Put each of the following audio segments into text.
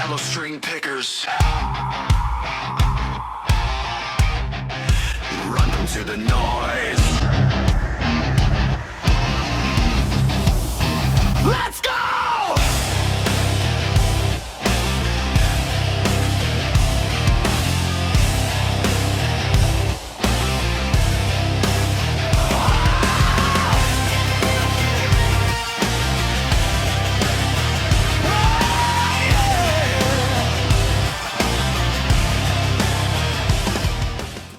fellow string pickers. Run them to the noise. Let's go!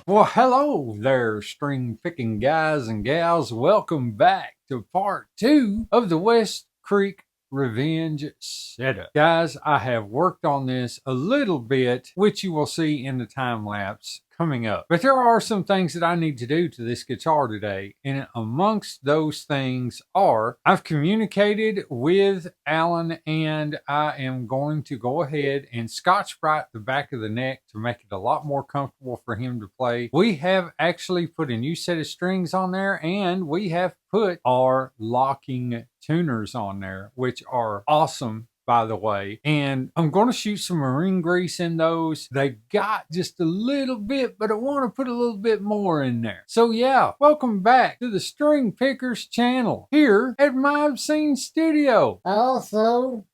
Well, hello there, string picking guys and gals. Welcome back to part 2 of the Westcreek Revenge setup. Guys, I have worked on this a little bit, which you will see in the time lapse coming up. But there are some things that I need to do to this guitar today. And amongst those things are, I've communicated with Alan and I am going to go ahead and Scotch-Brite the back of the neck to make it a lot more comfortable for him to play. We have actually put a new set of strings on there, and we have put our locking tuners on there, which are awesome, by the way. And I'm going to shoot some marine grease in those. They got just a little bit, but I want to put a little bit more in there. So yeah, welcome back to the String Pickers channel here at my Obscene Studio. Also,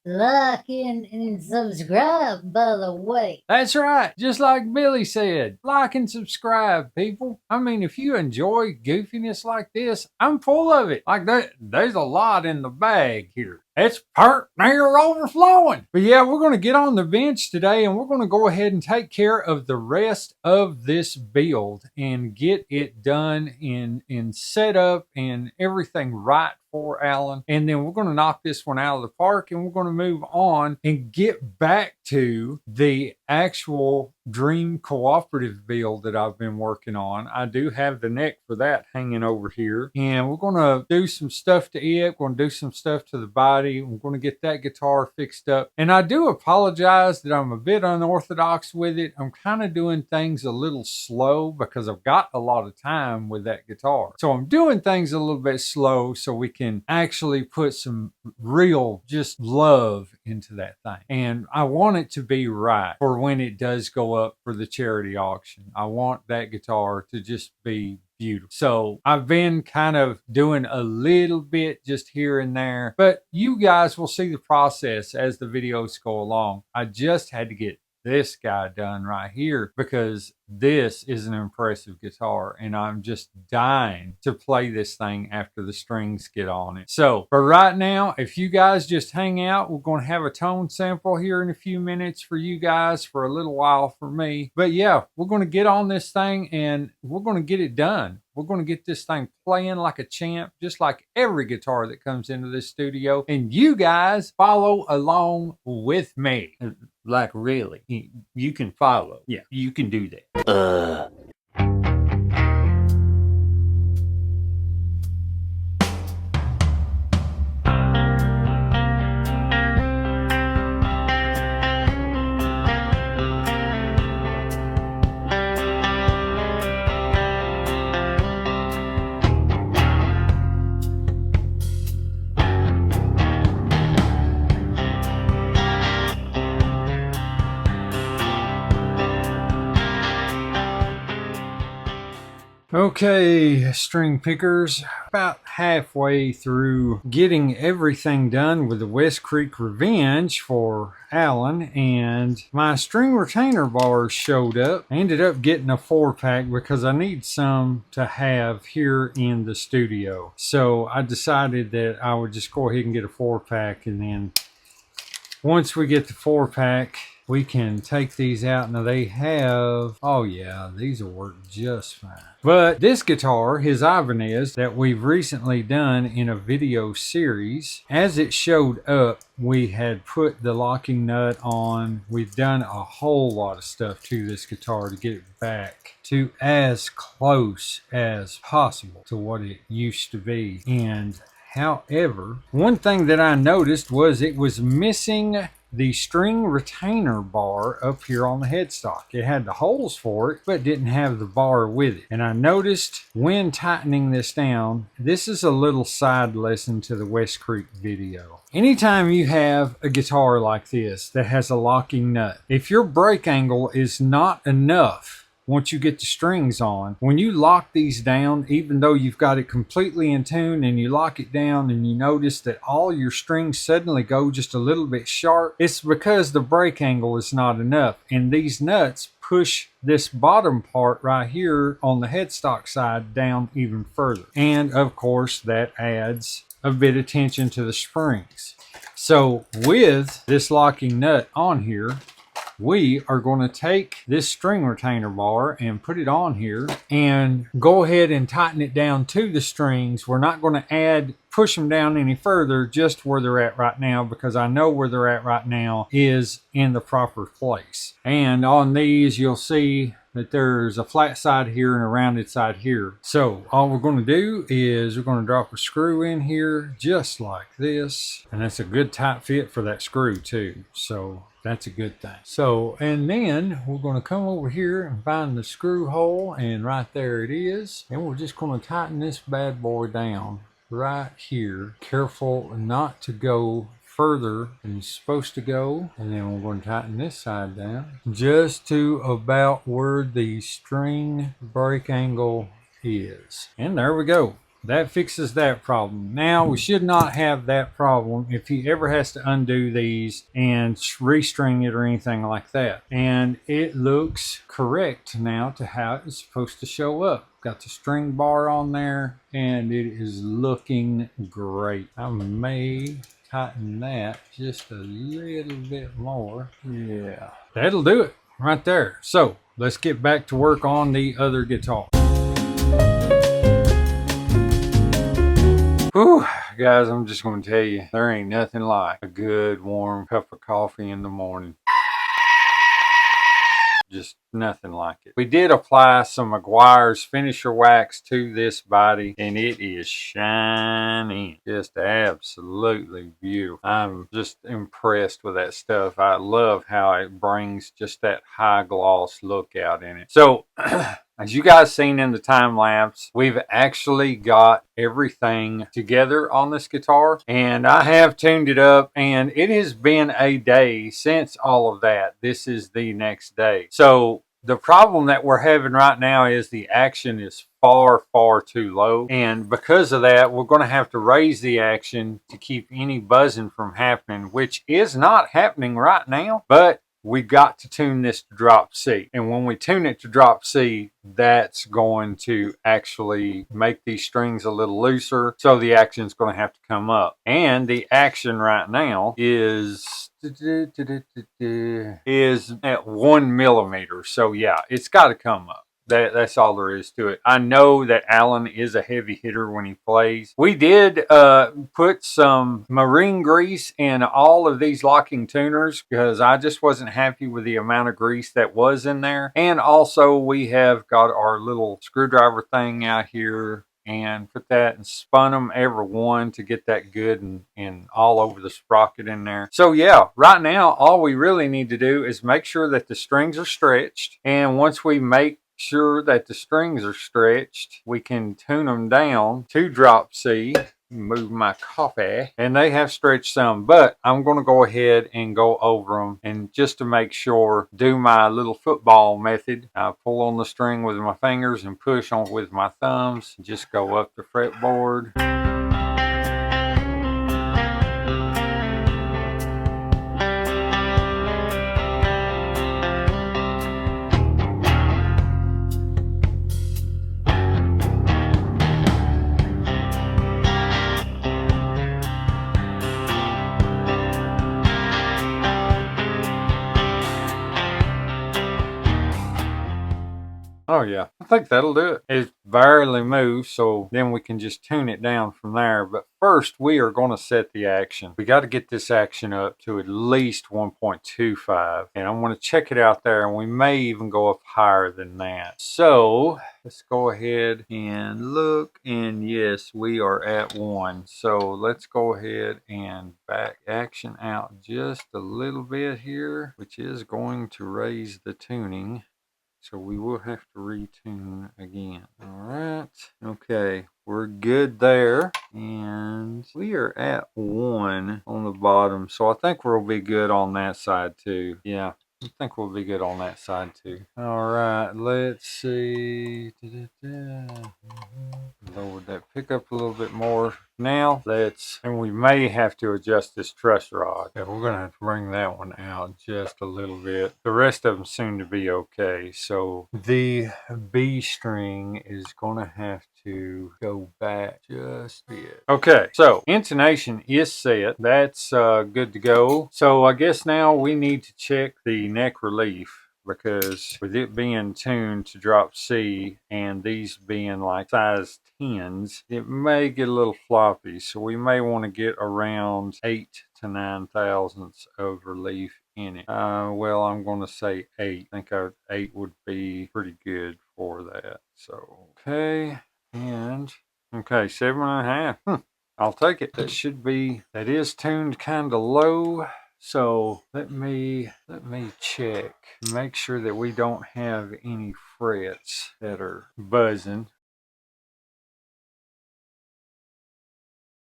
like and subscribe, by the way. That's right. Just like Billy said, like and subscribe, people. I mean, if you enjoy goofiness like this, I'm full of it. Like that, there's a lot in the bag here. It's part near overflowing. But yeah, we're going to get on the bench today and we're going to go ahead and take care of the rest of this build and get it done in setup and everything right for Alan. And then we're going to knock this one out of the park and we're going to move on and get back to the actual dream cooperative build that I've been working on. I do have the neck for that hanging over here, and we're going to do some stuff to it. We're going to do some stuff to the body. We're going to get that guitar fixed up. And I do apologize that I'm a bit unorthodox with it. I'm kind of doing things a little slow because I've got a lot of time with that guitar. So I'm doing things a little bit slow so we can actually put some real just love into that thing. And I want it to be right for when it does go up for the charity auction. I want that guitar to just be beautiful. So I've been kind of doing a little bit just here and there, but you guys will see the process as the videos go along. I just had to get this guy done right here because this is an impressive guitar and I'm just dying to play this thing after the strings get on it. So for right now, if you guys just hang out, we're going to have a tone sample here in a few minutes for you guys, for a little while for me. But yeah, we're going to get on this thing and we're going to get it done. We're going to get this thing playing like a champ, just like every guitar that comes into this studio. And you guys follow along with me. Like really, you can follow. Yeah, you can do that. Okay, string pickers, about halfway through getting everything done with the Westcreek Revenge for Alan, and my string retainer bars showed up. I ended up getting a 4-pack because I need some to have here in the studio. So I decided that I would just go ahead and get a 4-pack, and then once we get the 4-pack, we can take these out. Now they have, oh yeah, these will work just fine. But this guitar, his Ibanez, that we've recently done in a video series, as it showed up, we had put the locking nut on. We've done a whole lot of stuff to this guitar to get it back to as close as possible to what it used to be. And however, one thing that I noticed was it was missing the string retainer bar up here on the headstock. It had the holes for it, but didn't have the bar with it. And I noticed when tightening this down, this is a little side lesson to the Westcreek video. Anytime you have a guitar like this that has a locking nut, if your break angle is not enough, once you get the strings on, when you lock these down, even though you've got it completely in tune and you lock it down and you notice that all your strings suddenly go just a little bit sharp, it's because the break angle is not enough. And these nuts push this bottom part right here on the headstock side down even further. And of course, that adds a bit of tension to the springs. So with this locking nut on here, we are going to take this string retainer bar and put it on here and go ahead and tighten it down to the strings. We're not going to push them down any further, just where they're at right now, because I know where they're at right now is in the proper place. And on these, you'll see that there's a flat side here and a rounded side here. So all we're going to do is we're going to drop a screw in here just like this. And that's a good tight fit for that screw too. So that's a good thing. So, and then we're going to come over here and find the screw hole, and right there it is. And we're just going to tighten this bad boy down right here. Careful not to go further than you're supposed to go. And then we're going to tighten this side down just to about where the string break angle is. And there we go. That fixes that problem. Now, we should not have that problem if he ever has to undo these and restring it or anything like that. And it looks correct now to how it's supposed to show up. Got the string bar on there, and it is looking great. I may tighten that just a little bit more. Yeah, that'll do it right there. So let's get back to work on the other guitar. Whew, guys, I'm just going to tell you, there ain't nothing like a good warm cup of coffee in the morning. Just nothing like it. We did apply some Meguiar's finisher wax to this body, and it is shining. Just absolutely beautiful. I'm just impressed with that stuff. I love how it brings just that high gloss look out in it. So, as you guys seen in the time lapse, we've actually got everything together on this guitar, and I have tuned it up, and it has been a day since all of that. This is the next day. So the problem that we're having right now is the action is far too low, and because of that, we're going to have to raise the action to keep any buzzing from happening, which is not happening right now, but we got to tune this to drop C. And when we tune it to drop C, that's going to actually make these strings a little looser. So the action is going to have to come up. And the action right now is at 1 millimeter. So yeah, it's got to come up. That's all there is to it. I know that Alan is a heavy hitter when he plays. We did put some marine grease in all of these locking tuners because I just wasn't happy with the amount of grease that was in there. And also we have got our little screwdriver thing out here and put that and spun them every one to get that good and all over the sprocket in there. So yeah, right now all we really need to do is make sure that the strings are stretched, and once we make sure that the strings are stretched, we can tune them down to drop C. Move my coffee, and they have stretched some, but I'm going to go ahead and go over them, and just to make sure, do my little football method. I pull on the string with my fingers and push on with my thumbs, just go up the fretboard. Oh yeah, I think that'll do it. It barely moves, so then we can just tune it down from there. But first, we are going to set the action. We got to get this action up to at least 1.25, and I'm going to check it out there, and we may even go up higher than that. So let's go ahead and look, and yes, we are at 1. So let's go ahead and back action out just a little bit here, which is going to raise the tuning. So we will have to retune again. All right. Okay. We're good there. And we are at 1 on the bottom. So I think we'll be good on that side too. Yeah. I think we'll be good on that side too. All right. Let's see. Lower that pickup a little bit more. Now and we may have to adjust this truss rod. Yeah, we're gonna have to bring that one out just a little bit. The rest of them seem to be okay. So the B string is gonna have to go back just a bit. Okay, so intonation is set. That's good to go. So I guess now we need to check the neck relief, because with it being tuned to drop C and these being like size 10s, it may get a little floppy. So we may want to get around 8 to 9 thousandths of relief in it. Well, I'm going to say 8. I think 8 would be pretty good for that. So, okay. And, okay, 7.5. I'll take it. That is tuned kind of low. So let me check, make sure that we don't have any frets that are buzzing.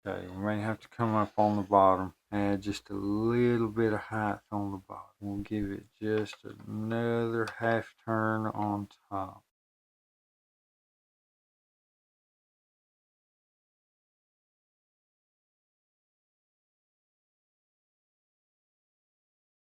Okay, we may have to come up on the bottom, add just a little bit of height on the bottom. We'll give it just another half turn on top.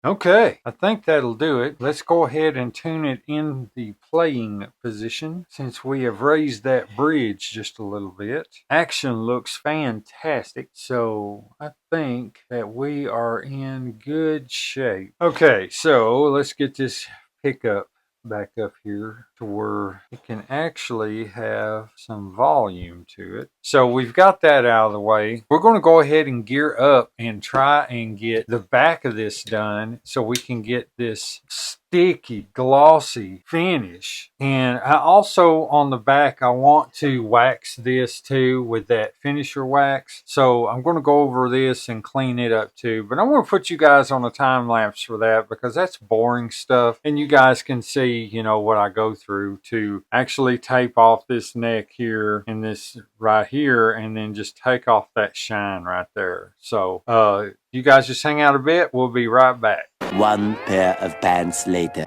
Okay, I think that'll do it. Let's go ahead and tune it in the playing position since we have raised that bridge just a little bit. Action looks fantastic, so I think that we are in good shape. Okay, so let's get this pickup back up here to where it can actually have some volume to it. So we've got that out of the way. We're going to go ahead and gear up and try and get the back of this done so we can get this sticky, glossy finish. And I also, on the back, I want to wax this too with that finisher wax. So I'm going to go over this and clean it up too. But I'm going to put you guys on a time lapse for that, because that's boring stuff. And you guys can see, you know, what I go through to actually tape off this neck here and this right here, and then just take off that shine right there. So you guys just hang out a bit. We'll be right back. One pair of pants later.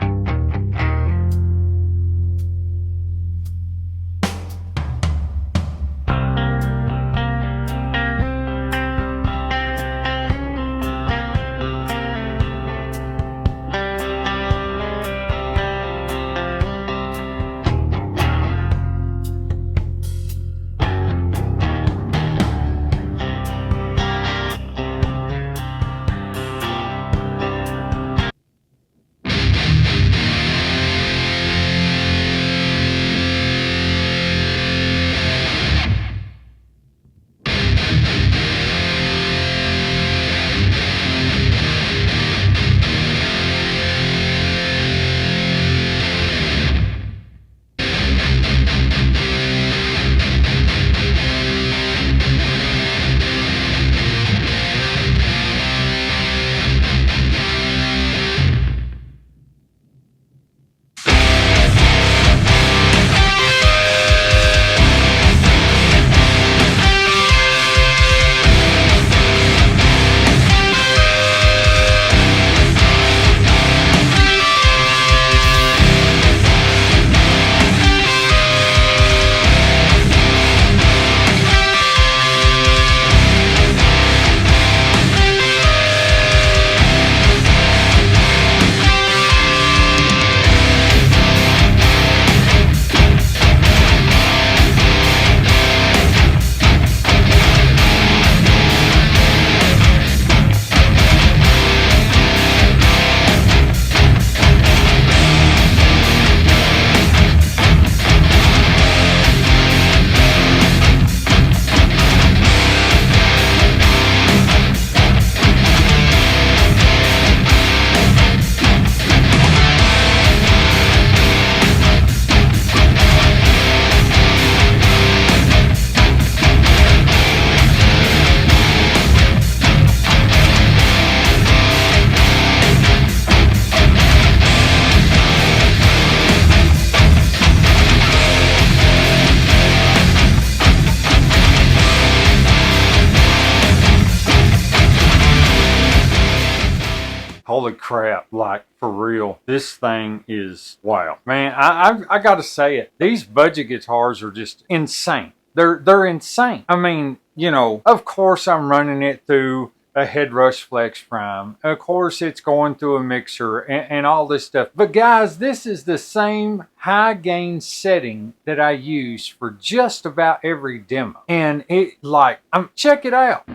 crap, like for real. This thing is wow, man. I gotta say it. These budget guitars are just insane. They're insane. I mean, you know, of course I'm running it through a Headrush Flex Prime. Of course it's going through a mixer and all this stuff. But guys, this is the same high gain setting that I use for just about every demo. And it like, check it out.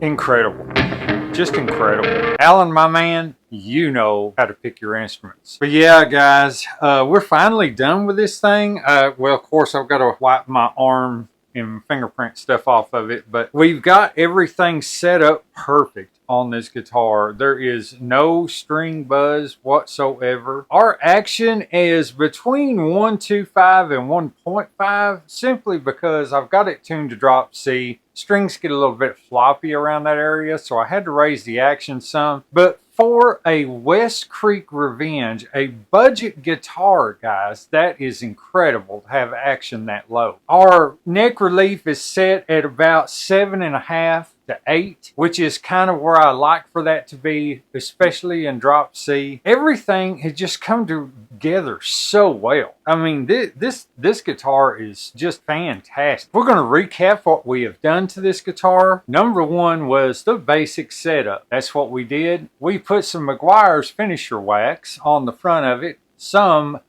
Incredible. Just incredible. Alan, my man, you know how to pick your instruments. But yeah, guys, we're finally done with this thing. Well, of course, I've got to wipe my arm and fingerprint stuff off of it, but we've got everything set up perfect on this guitar. There is no string buzz whatsoever. Our action is between 1.25 and 1.5 simply because I've got it tuned to drop C. Strings get a little bit floppy around that area, so I had to raise the action some. But for a Westcreek Revenge, a budget guitar, guys, that is incredible to have action that low. Our neck relief is set at about 7.5 to 8, which is kind of where I like for that to be, especially in drop C. Everything has just come together so well. I mean, this guitar is just fantastic. We're going to recap what we have done to this guitar. Number one was the basic setup. That's what we did. We put some Meguiar's finisher wax on the front of it, some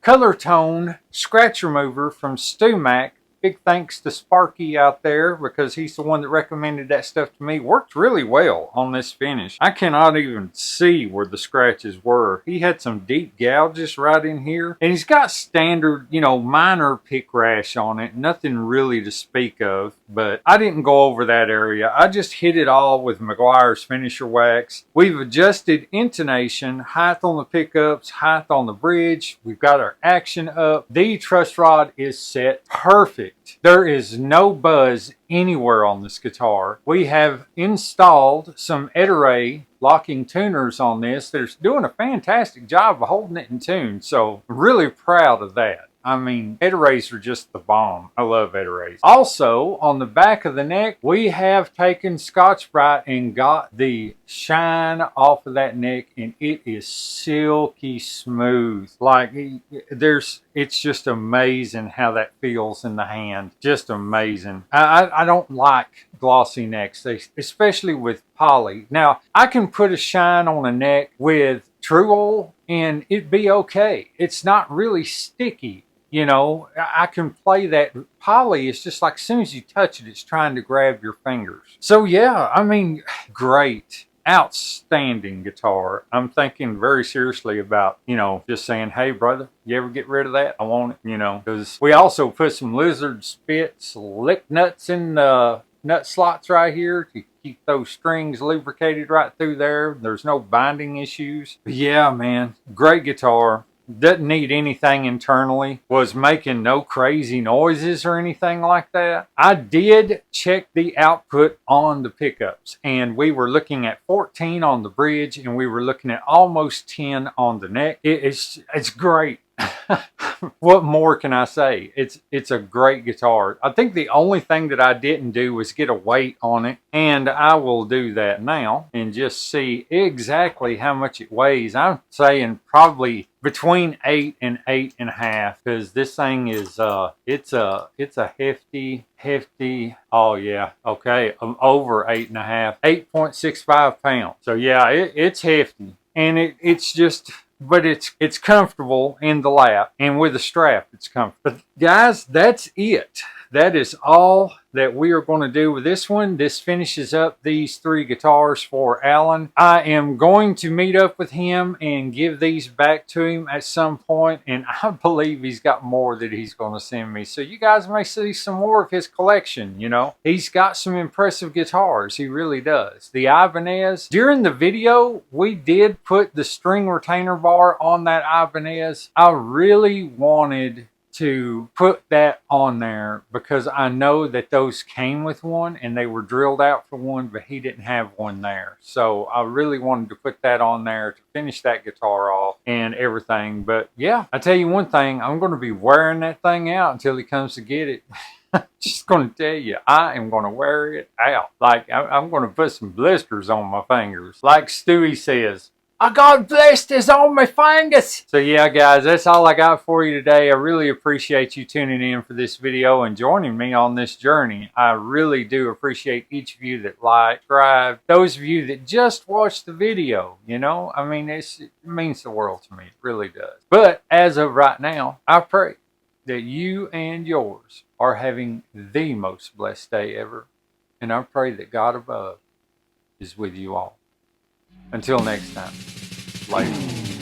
color tone scratch remover from StewMac. Big thanks to Sparky out there because he's the one that recommended that stuff to me. Worked really well on this finish. I cannot even see where the scratches were. He had some deep gouges right in here. And he's got standard, you know, minor pick rash on it. Nothing really to speak of. But I didn't go over that area. I just hit it all with Meguiar's finisher wax. We've adjusted intonation, height on the pickups, height on the bridge. We've got our action up. The truss rod is set perfect. There is no buzz anywhere on this guitar. We have installed some Eteray locking tuners on this. They're doing a fantastic job of holding it in tune. So I'm really proud of that. I mean, Eterays are just the bomb. I love Eterays. Also, on the back of the neck, we have taken Scotch-Brite and got the shine off of that neck, and it is silky smooth. Like, it's just amazing how that feels in the hand. Just amazing. I don't like glossy necks, especially with poly. Now, I can put a shine on a neck with True Oil, and it'd be okay. It's not really sticky. You know, I can play that. Poly is just like as soon as you touch it, it's trying to grab your fingers. So yeah, I mean, great. Outstanding guitar. I'm thinking very seriously about, you know, just saying, hey brother, you ever get rid of that? I want it, you know, because we also put some lizard spits, lick nuts in the nut slots right here to keep those strings lubricated right through there. There's no binding issues. But yeah, man, great guitar. Doesn't need anything internally, was making no crazy noises or anything like that. I did check the output on the pickups, and we were looking at 14 on the bridge, and we were looking at almost 10 on the neck. It's great. What more can I say? It's a great guitar. I think the only thing that I didn't do was get a weight on it, and I will do that now and just see exactly how much it weighs. I'm saying probably between 8 and 8.5, because this thing is it's a hefty, oh yeah, okay, over 8.5, 8.65 pounds. So yeah, it's hefty, and it's just, but it's comfortable in the lap, and with a strap it's comfortable. But guys, that's it. That is all that we are going to do with this one. This finishes up these 3 guitars for Alan. I am going to meet up with him and give these back to him at some point, and I believe he's got more that he's going to send me. So you guys may see some more of his collection, you know. He's got some impressive guitars. He really does. The Ibanez. During the video, we did put the string retainer bar on that Ibanez. I really wanted to put that on there because I know that those came with one and they were drilled out for one, but he didn't have one there. So I really wanted to put that on there to finish that guitar off and everything. But yeah, I tell you one thing, I'm going to be wearing that thing out until he comes to get it. Just going to tell you, I am going to wear it out. Like, I'm going to put some blisters on my fingers. Like Stewie says, I got blisters on my fingers. So yeah, guys, that's all I got for you today. I really appreciate you tuning in for this video and joining me on this journey. I really do appreciate each of you that like, subscribe, those of you that just watched the video, you know. I mean, it means the world to me. It really does. But as of right now, I pray that you and yours are having the most blessed day ever. And I pray that God above is with you all. Until next time, later.